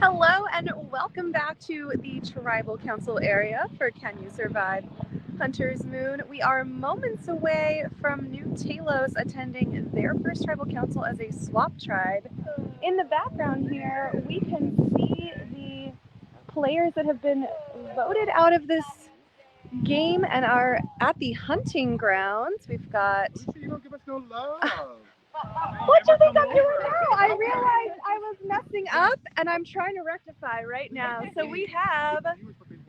Hello and welcome back to the Tribal Council area for Can You Survive Hunter's Moon. We are moments away from New Talos attending their first Tribal Council as a swap tribe. In the background here, we can see the players that have been voted out of this game and are at the hunting grounds. We've got... You don't give us no love. What do you think I'm doing now? I realized I was messing up and I'm trying to rectify right now. So we have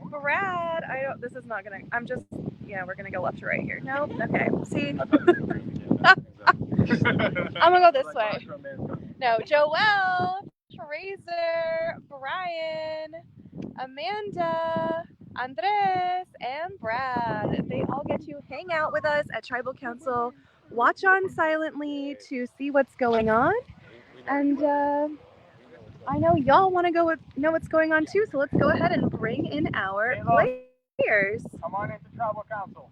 Brad. This is not gonna, we're gonna go left to right here. No? Okay. See? I'm gonna go this way. No, Joelle, Fraser, Brian, Amanda, Andres, and Brad. They all get to hang out with us at Tribal Council, watch on silently to see what's going on. And I know y'all want to know what's going on too, so let's go ahead and bring in our players. Come on into Tribal Council.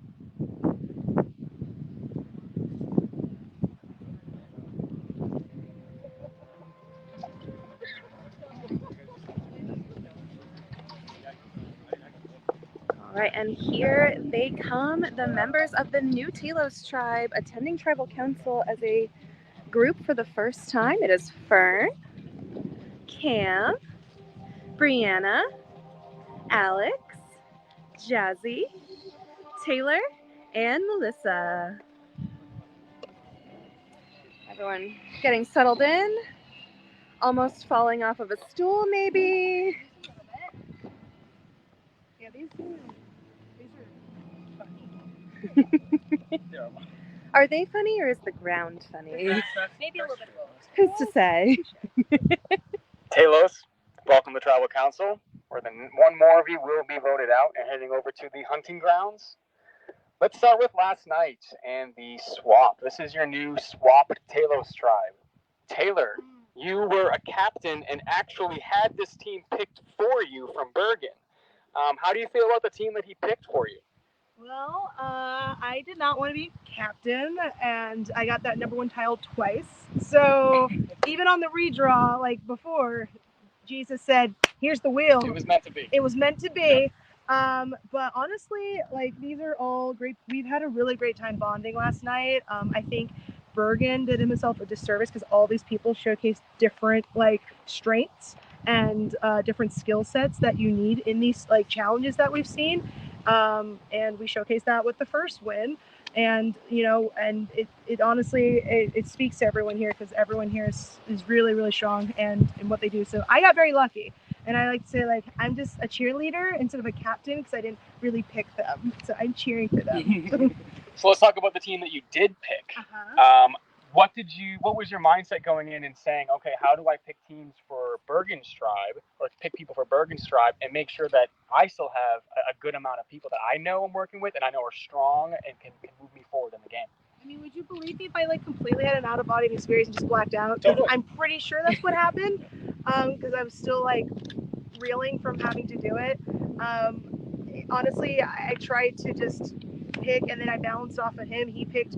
All right, and here they come, the members of the New Talos tribe attending Tribal Council as a group for the first time. It is Fern, Cam, Brianna, Alex, Jazzy, Taylor, and Melissa. Everyone getting settled in, almost falling off of a stool maybe. Yeah, these are funny. Are they funny or is the ground funny? Maybe a little bit of both. Who's to say? Talos, welcome to Tribal Council, where one more of you will be voted out and heading over to the hunting grounds. Let's start with last night and the swap. This is your new swapped Talos tribe. Taylor, you were a captain and actually had this team picked for you from Bergen. How do you feel about the team that he picked for you? Well, I did not want to be captain, and I got that number one title twice. So even on the redraw, like before, Jesus said, "Here's the wheel." It was meant to be. It was meant to be. Yeah. But honestly, like these are all great. We've had a really great time bonding last night. I think Bergen did himself a disservice because all these people showcased different like strengths and different skill sets that you need in these like challenges that we've seen. And we showcased that with the first win. And it honestly it speaks to everyone here because everyone here is really, really strong in what they do. So I got very lucky. And I like to say, like, I'm just a cheerleader instead of a captain because I didn't really pick them. So I'm cheering for them. So let's talk about the team that you did pick. What was your mindset going in and saying, okay, how do I pick teams for Bergen's tribe or pick people for Bergen's tribe and make sure that I still have a good amount of people that I know I'm working with and I know are strong and can move me forward in the game? I mean, would you believe me if I like completely had an out-of-body experience and just blacked out? Totally. I'm pretty sure that's what happened because I was still like reeling from having to do it. Honestly, I tried to just pick and then I bounced off of him. He picked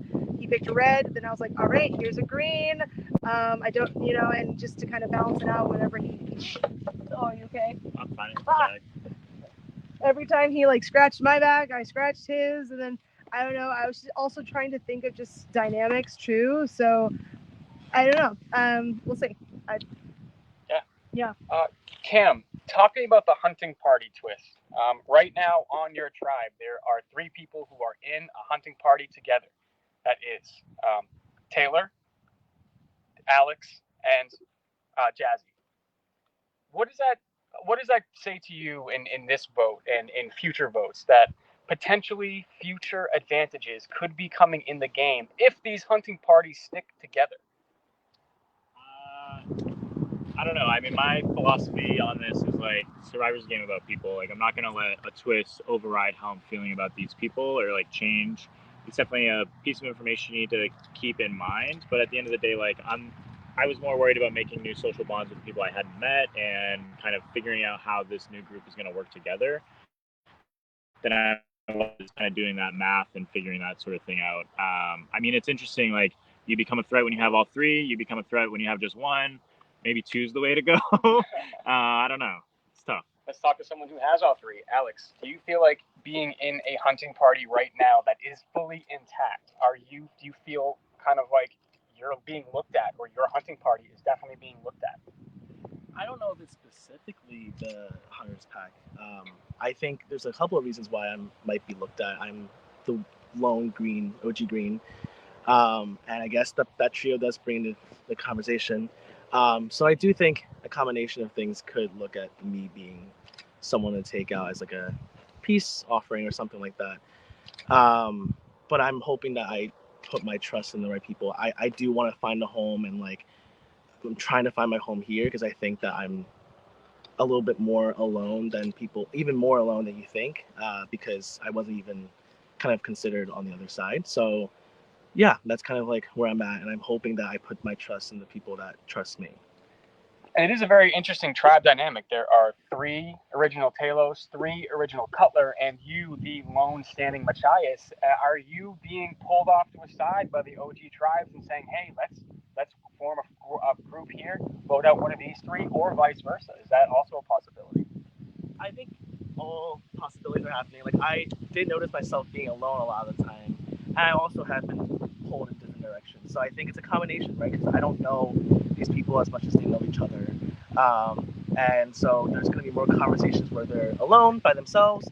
red. Then I was like, all right, here's a green. I don't, and just to kind of balance it out whenever he. Oh, are you okay? I'm fine. Every time he like scratched my back, I scratched his, and then I don't know. I was also trying to think of just dynamics too. So I don't know. We'll see. Yeah. Cam, talking about the hunting party twist. Right now on your tribe, there are 3 people who are in a hunting party together. That is Taylor, Alex, and Jazzy. What does that say to you in this vote and in future votes that potentially future advantages could be coming in the game if these hunting parties stick together? I don't know. I mean, my philosophy on this is like Survivor's a game about people. Like, I'm not going to let a twist override how I'm feeling about these people or like change. It's definitely a piece of information you need to keep in mind. But at the end of the day, like I was more worried about making new social bonds with people I hadn't met and kind of figuring out how this new group is going to work together than I was kind of doing that math and figuring that sort of thing out. I mean, it's interesting. Like, you become a threat when you have all 3. You become a threat when you have just one. maybe 2's the way to go. I don't know. It's tough. Let's talk to someone who has all three. Alex, do you feel like being in a hunting party right now that is fully intact, do you feel kind of like you're being looked at, or your hunting party is definitely being looked at? I don't know if it's specifically the Hunter's Pack. I think there's a couple of reasons why I might be looked at. I'm the lone green, OG green. And I guess that trio does bring the conversation. So I do think a combination of things could look at me being someone to take out as like a peace offering or something like that. But I'm hoping that I put my trust in the right people. I do want to find a home, and like I'm trying to find my home here because I think that I'm a little bit more alone than people, even more alone than you think, because I wasn't even kind of considered on the other side. So yeah, that's kind of like where I'm at, and I'm hoping that I put my trust in the people that trust me. And it is a very interesting tribe dynamic. There are 3 original Talos, 3 original Cutler, and you, the lone standing Machias. Are you being pulled off to a side by the OG tribes and saying, "Hey, let's form a group here, vote out one of these 3," or vice versa? Is that also a possibility? I think all possibilities are happening. Like I did notice myself being alone a lot of the time, and I also have been pulled in different directions. So I think it's a combination, right? Because I don't know these people as much as they know each other, and so there's going to be more conversations where they're alone by themselves,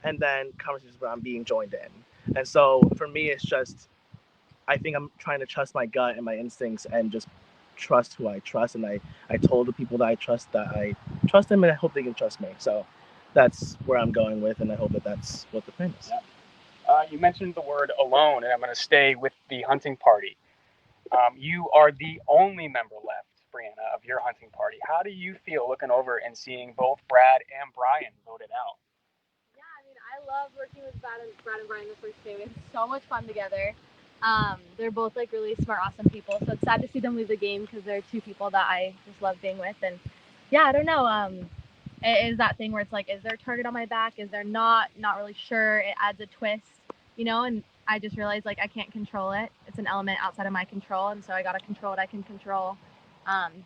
and then conversations where I'm being joined in. And so for me, it's just I think I'm trying to trust my gut and my instincts, and just trust who I trust. And I told the people that I trust them, and I hope they can trust me. So that's where I'm going with, and I hope that that's what the plan is. Yeah. You mentioned the word alone, and I'm going to stay with the hunting party. You are the only member left, Brianna, of your hunting party. How do you feel looking over and seeing both Brad and Brian voted out? Yeah, I mean, I love working with Brad and Brian the first day. We had so much fun together. They're both like really smart, awesome people. So it's sad to see them leave the game because they're 2 people that I just love being with. And yeah, I don't know. It is that thing where it's like, is there a target on my back? Is there not? Not really sure. It adds a twist, and I just realized like I can't control it. It's an element outside of my control. And so I got to control what I can control,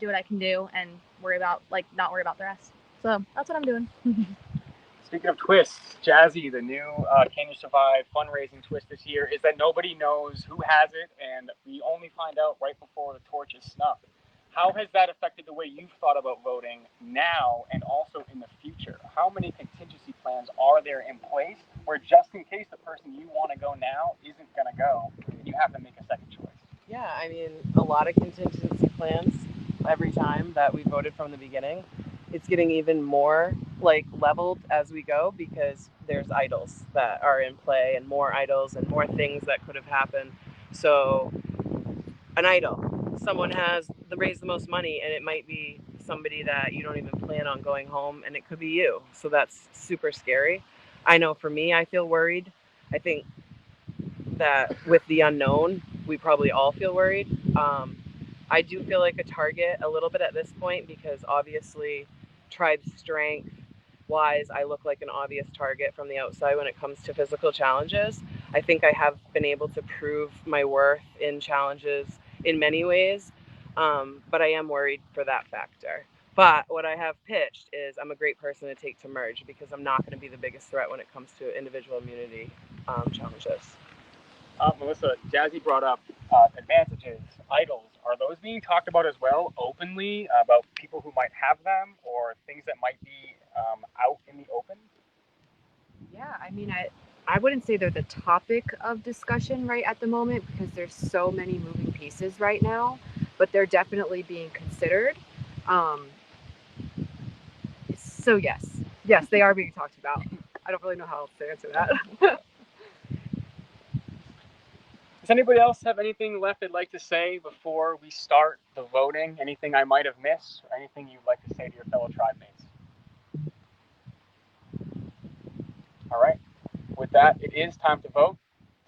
do what I can do, and not worry about the rest. So that's what I'm doing. Speaking of twists, Jazzy, the new Can You Survive fundraising twist this year is that nobody knows who has it, and we only find out right before the torch is snuffed. How has that affected the way you've thought about voting now and also in the future? How many contingency plans are there in place where just in case the person you want to go now isn't going to go, and you have to make a second choice? Yeah, I mean, a lot of contingency plans every time that we voted from the beginning. It's getting even more like leveled as we go because there's idols that are in play and more idols and more things that could have happened. So an idol, someone has raised the most money, and it might be somebody that you don't even plan on going home, and it could be you. So that's super scary. I know for me, I feel worried. I think that with the unknown, we probably all feel worried. I do feel like a target a little bit at this point because obviously tribe strength wise, I look like an obvious target from the outside when it comes to physical challenges. I think I have been able to prove my worth in challenges in many ways, but I am worried for that factor. But what I have pitched is I'm a great person to take to merge because I'm not going to be the biggest threat when it comes to individual immunity challenges. Melissa, Jazzy brought up advantages, idols. Are those being talked about as well, openly, about people who might have them or things that might be out in the open? Yeah, I mean, I wouldn't say they're the topic of discussion right at the moment because there's so many moving pieces right now, but they're definitely being considered. So yes, they are being talked about. I don't really know how else to answer that. Does anybody else have anything left they'd like to say before we start the voting? Anything I might have missed or anything you'd like to say to your fellow tribe mates? All right. With that, it is time to vote.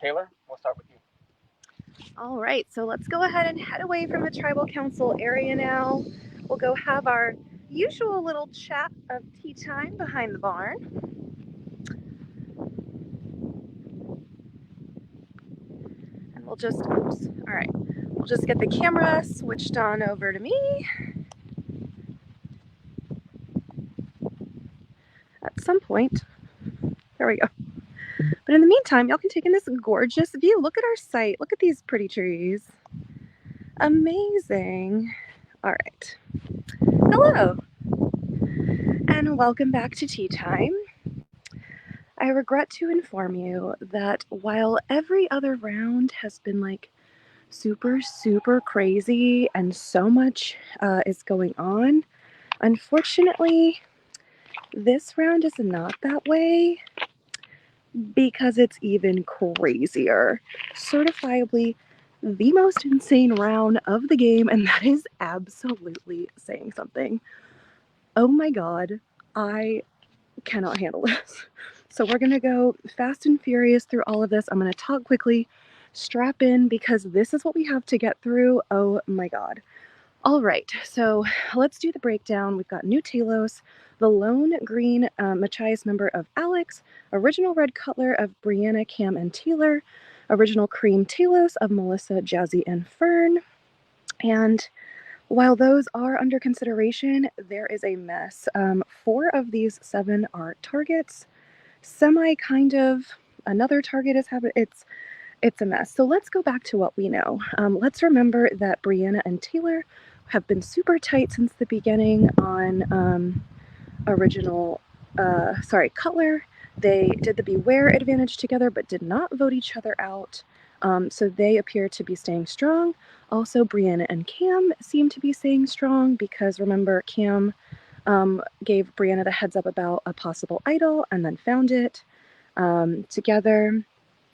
Taylor, we'll start with you. All right, so let's go ahead and head away from the tribal council area now. We'll go have our usual little chat of tea time behind the barn. And we'll just get the camera switched on over to me. some point. There we go. But in the meantime, y'all can take in this gorgeous view. Look at our site. Look at these pretty trees. Amazing. All right. Hello. And welcome back to Tea Time. I regret to inform you that while every other round has been like super, super crazy and so much is going on, unfortunately, this round is not that way because it's even crazier. Certifiably the most insane round of the game, and that is absolutely saying something. Oh my god, I cannot handle this. So we're gonna go fast and furious through all of this. I'm gonna talk quickly, strap in, because this is what we have to get through. Oh my god. All right, so let's do the breakdown. We've got new Talos, the lone green Machias member of Alex, original red Cutler of Brianna, Cam, and Taylor, original cream Talos of Melissa, Jazzy, and Fern. And while those are under consideration, there is a mess. 4 of these 7 are targets. Semi kind of another target is having it's a mess. So let's go back to what we know. Let's remember that Brianna and Taylor have been super tight since the beginning on Cutler. They did the Beware advantage together, but did not vote each other out. So they appear to be staying strong. Also, Brianna and Cam seem to be staying strong because remember, Cam gave Brianna the heads up about a possible idol and then found it together.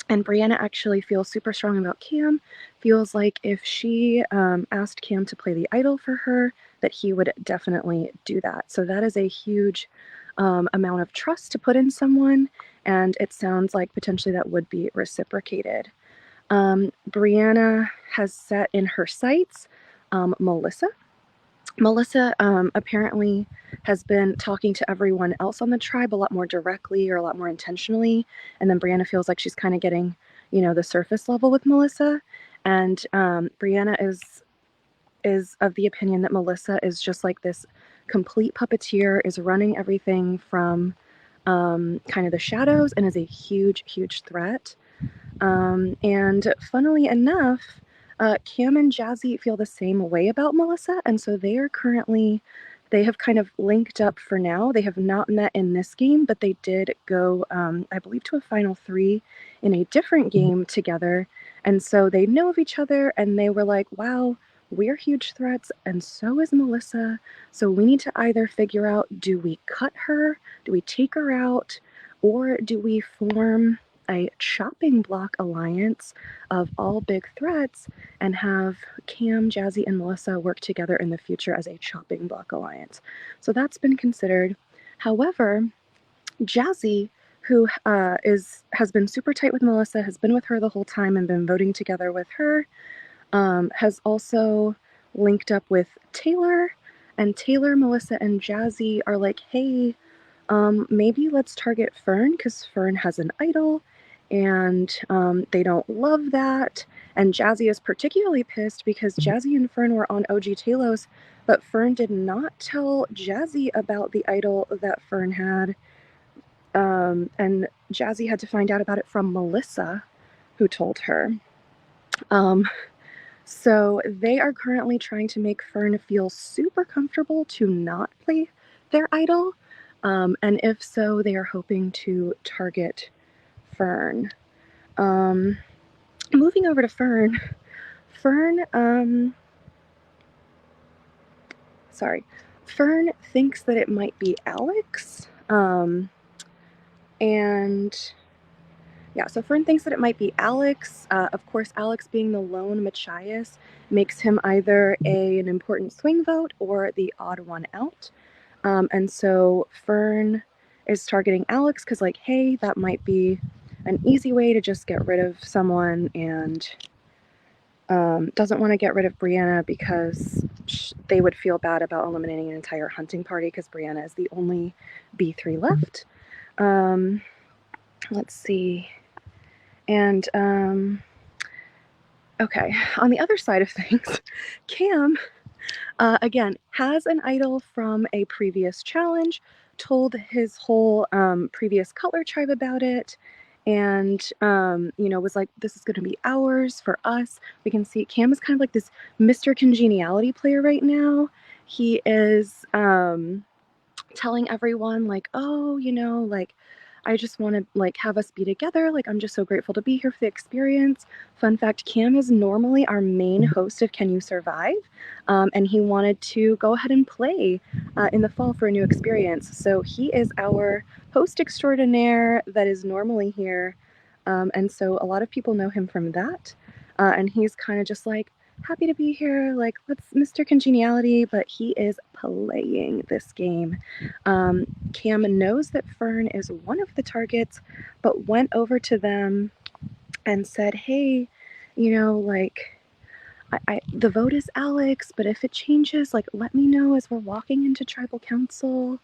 And Brianna actually feels super strong about Cam, feels like if she asked Cam to play the idol for her, that he would definitely do that. So that is a huge amount of trust to put in someone, and it sounds like potentially that would be reciprocated. Brianna has set in her sights Melissa. Melissa apparently has been talking to everyone else on the tribe a lot more directly or a lot more intentionally. And then Brianna feels like she's kind of getting, the surface level with Melissa. And Brianna is of the opinion that Melissa is just like this complete puppeteer, is running everything from kind of the shadows and is a huge, huge threat. And funnily enough, Cam and Jazzy feel the same way about Melissa, and so they have kind of linked up for now. They have not met in this game, but they did go, I believe, to a final 3 in a different game together, and so they know of each other, and they were like, wow, we're huge threats, and so is Melissa, so we need to either figure out, do we cut her, do we take her out, or do we form a chopping block alliance of all big threats and have Cam, Jazzy, and Melissa work together in the future as a chopping block alliance. So that's been considered. However, Jazzy, who has been super tight with Melissa, has been with her the whole time and been voting together with her, has also linked up with Taylor, and Taylor, Melissa, and Jazzy are like, hey, maybe let's target Fern because Fern has an idol, and they don't love that. And Jazzy is particularly pissed because Jazzy and Fern were on OG Talos, but Fern did not tell Jazzy about the idol that Fern had. And Jazzy had to find out about it from Melissa, who told her. So they are currently trying to make Fern feel super comfortable to not play their idol. And if so, they are hoping to target Fern. Moving over to Fern. Fern thinks that it might be Alex. So Fern thinks that it might be Alex. Of course, Alex being the lone Machias makes him either an important swing vote or the odd one out. And so Fern is targeting Alex because, like, hey, that might be an easy way to just get rid of someone, and doesn't want to get rid of Brianna because they would feel bad about eliminating an entire hunting party because Brianna is the only B3 left. Let's see. And, okay, on the other side of things, Cam, again, has an idol from a previous challenge, told his whole previous Cutler tribe about it, and was like, this is going to be ours for us. We can see Cam is kind of like this Mr. Congeniality player right now. He is telling everyone like, oh, like, I just want to like have us be together. Like, I'm just so grateful to be here for the experience. Fun fact, Cam is normally our main host of Can You Survive? And he wanted to go ahead and play in the fall for a new experience. So he is our host extraordinaire that is normally here. And so a lot of people know him from that. And he's kind of just like, happy to be here, like, let's Mr. Congeniality, but he is playing this game. Cam knows that Fern is one of the targets, but went over to them and said, hey, like, the vote is Alex, but if it changes, like, let me know as we're walking into tribal council.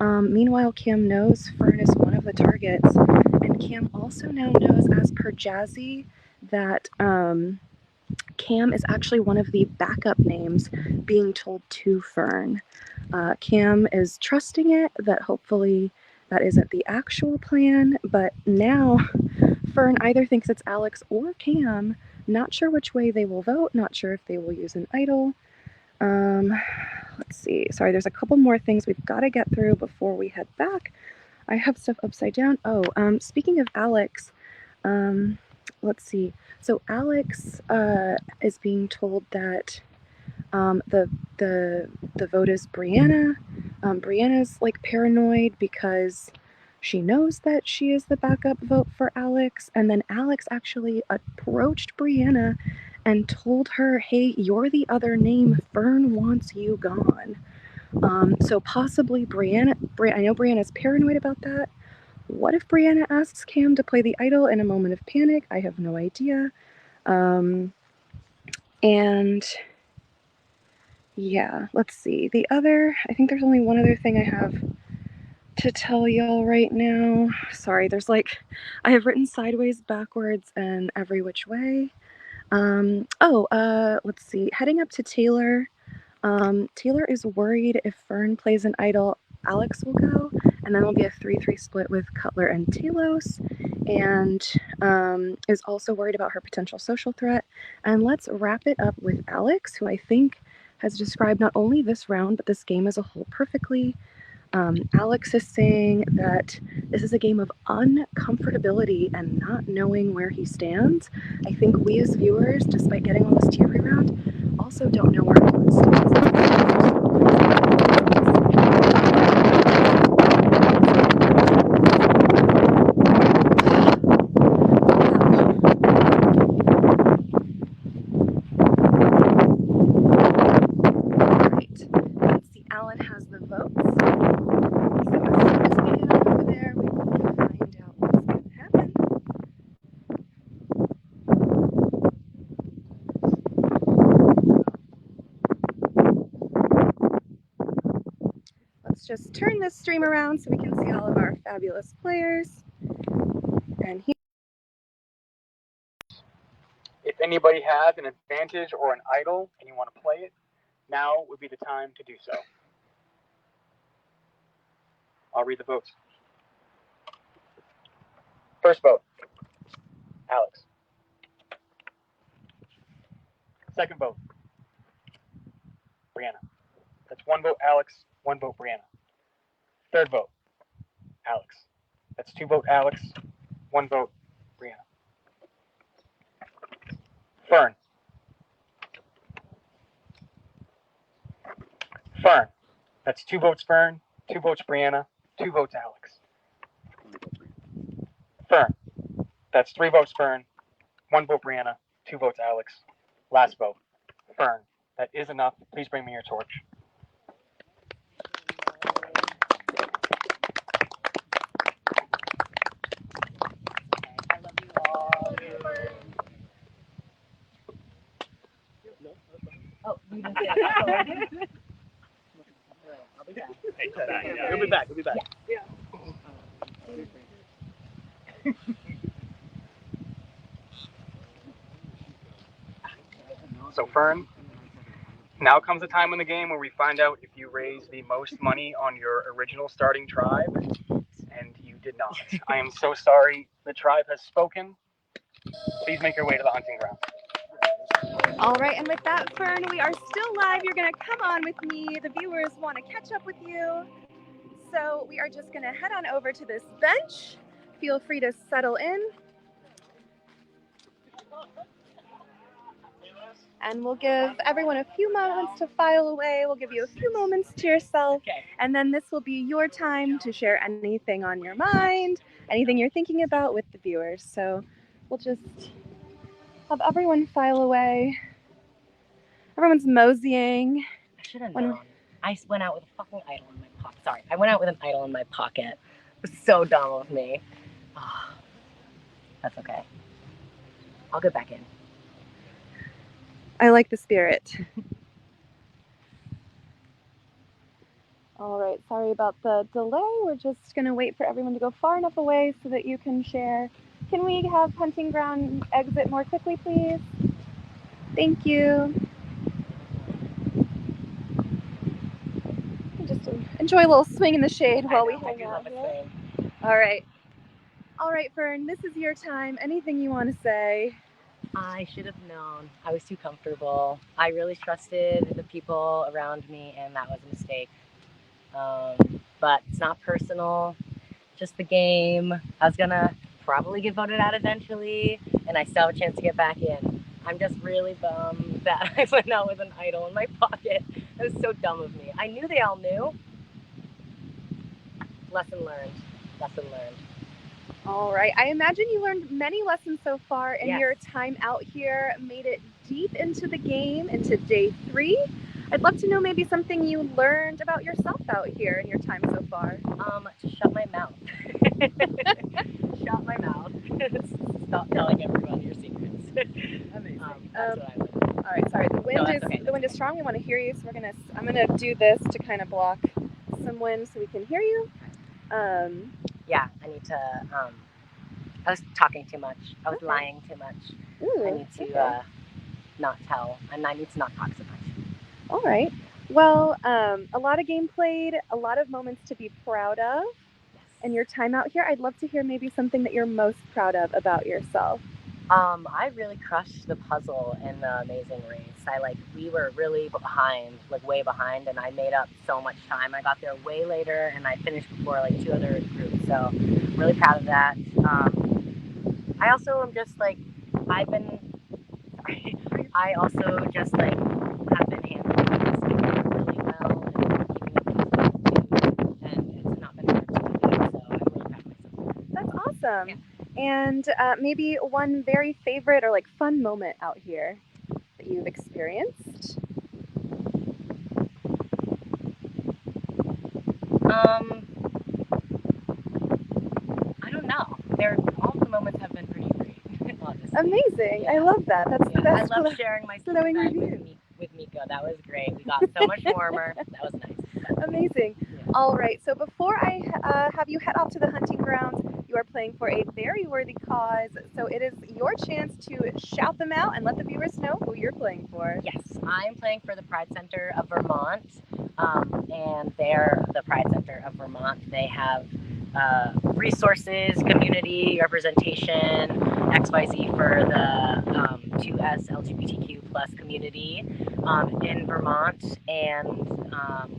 Meanwhile, Cam knows Fern is one of the targets, and Cam also now knows, as per Jazzy, that Cam is actually one of the backup names being told to Fern. Cam is trusting it, that hopefully that isn't the actual plan, but now Fern either thinks it's Alex or Cam, not sure which way they will vote, not sure if they will use an idol. Let's see, sorry, there's a couple more things we've got to get through before we head back. I have stuff upside down. Speaking of Alex, let's see. So Alex is being told that the vote is Brianna. Brianna's like paranoid because she knows that she is the backup vote for Alex, and then Alex actually approached Brianna and told her, hey, you're the other name, Fern wants you gone. So possibly Brianna, I know Brianna's paranoid about that. What if Brianna asks Cam to play the idol in a moment of panic? I have no idea. And yeah, let's see. I think there's only one other thing I have to tell y'all right now. Sorry, I have written sideways, backwards, and every which way. Let's see. Heading up to Taylor. Taylor is worried if Fern plays an idol, Alex will go, and then there'll be a 3-3 split with Cutler and Talos, and is also worried about her potential social threat. And let's wrap it up with Alex, who I think has described not only this round, but this game as a whole perfectly. Alex is saying that this is a game of uncomfortability and not knowing where he stands. I think we as viewers, despite getting all this tea every round, also don't know where everyone stands. Alan has the votes. So as soon as we get over there, we will find out what's going to happen. Let's just turn this stream around so we can see all of our fabulous players. And here. If anybody has an advantage or an idol and you want to play it, now would be the time to do so. I'll read the votes. First vote, Alex. Second vote, Brianna. That's 1 vote Alex, 1 vote Brianna. Third vote, Alex. That's 2 vote Alex, 1 vote Brianna. Fern. Fern. That's 2 votes Fern, 2 votes Brianna, 2 votes Alex. Fern. That's 3 votes Fern, 1 vote Brianna, 2 votes Alex. Last vote, Fern. That is enough. Please bring me your torch. I love you all. Oh, you didn't say that. I'll be back. We'll be back. We'll be back. Yeah. So Fern, Now comes the time in the game where we find out if you raised the most money on your original starting tribe, and you did not. I am so sorry. The tribe has spoken. Please make your way to the hunting ground. All right, and with that, Fern, we are still live. You're going to come on with me. The viewers want to catch up with you. So we are just going to head on over to this bench. Feel free to settle in. And we'll give everyone a few moments to file away. We'll give you a few moments to yourself. Okay. And then this will be your time to share anything on your mind, anything you're thinking about with the viewers. So we'll just have everyone file away. Everyone's moseying. I should have known. I went out with a fucking idol in my pocket. Sorry, I went out with an idol in my pocket. It was so dumb of me. Oh, that's okay. I'll get back in. I like the spirit. All right, sorry about the delay. We're just going to wait for everyone to go far enough away so that you can share. Can we have hunting ground exit more quickly, please? Thank you. Just enjoy a little swing in the shade while we hang out here. All right. All right, Fern, this is your time. Anything you want to say? I should have known. I was too comfortable. I really trusted the people around me, and that was a mistake. But it's not personal, just the game. I was gonna probably get voted out eventually, and I still have a chance to get back in. I'm just really bummed that I went out with an idol in my pocket. It was so dumb of me. I knew they all knew. Lesson learned. Lesson learned. All right. I imagine you learned many lessons so far, and Yes. your time out here made it deep into the game, into day 3. I'd love to know maybe something you learned about yourself out here in your time so far. To shut my mouth. Shut my mouth. Stop telling everyone your secrets. Amazing. That's what I learned. All right. Sorry. The wind is okay. the wind is strong. We want to hear you, so I'm gonna do this to kind of block some wind so we can hear you. Yeah, I need to. I was talking too much. I was lying too much. Ooh, I need to okay. not tell, and I need to not talk so much. All right. Well, a lot of game played, a lot of moments to be proud of. And your time out here, I'd love to hear maybe something that you're most proud of about yourself. I really crushed the puzzle in the Amazing Race. We were really behind, way behind, and I made up so much time. I got there way later, and I finished before 2 other groups. So, I'm really proud of that. I also am just I also just have been handling this really well and keeping up with stuff too, and it's not been hard to do that. So, I'm really proud of myself. That's awesome. Yeah. And maybe one very favorite or fun moment out here that you've experienced. I don't know. All the moments have been pretty great, honestly. Amazing. Yeah. I love that. That's the best. I love sharing my glowing sleep bag review. with Miko. That was great. We got so much warmer. That was nice. Amazing. Yeah. All right. So before I have you head off to the hunting grounds, you are playing for a very worthy cause. So it is your chance to shout them out and let the viewers know who you're playing for. Yes, I'm playing for the Pride Center of Vermont, and they're the Pride Center of Vermont. They have resources, community representation, XYZ for the 2S LGBTQ plus community in Vermont, and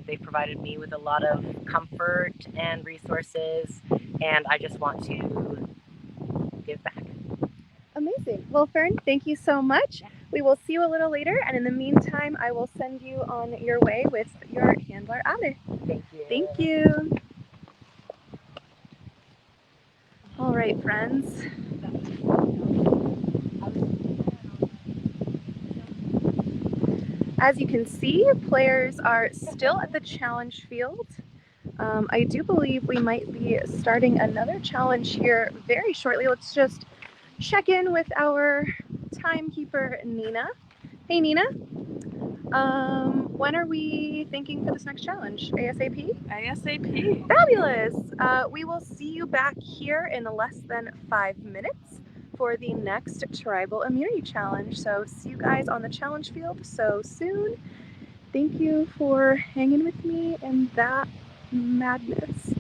they've provided me with a lot of comfort and resources, and I just want to give back. Amazing. Well, Fern, thank you so much. We will see you a little later, and in the meantime, I will send you on your way with your handler, Adder. Thank you. Thank you. All right, friends. As you can see, players are still at the challenge field. I do believe we might be starting another challenge here very shortly. Let's just check in with our timekeeper, Nina. Hey, Nina. When are we thinking for this next challenge? ASAP? ASAP. Fabulous. We will see you back here in less than 5 minutes for the next Tribal Immunity Challenge. So see you guys on the challenge field so soon. thank you for hanging with me in that madness.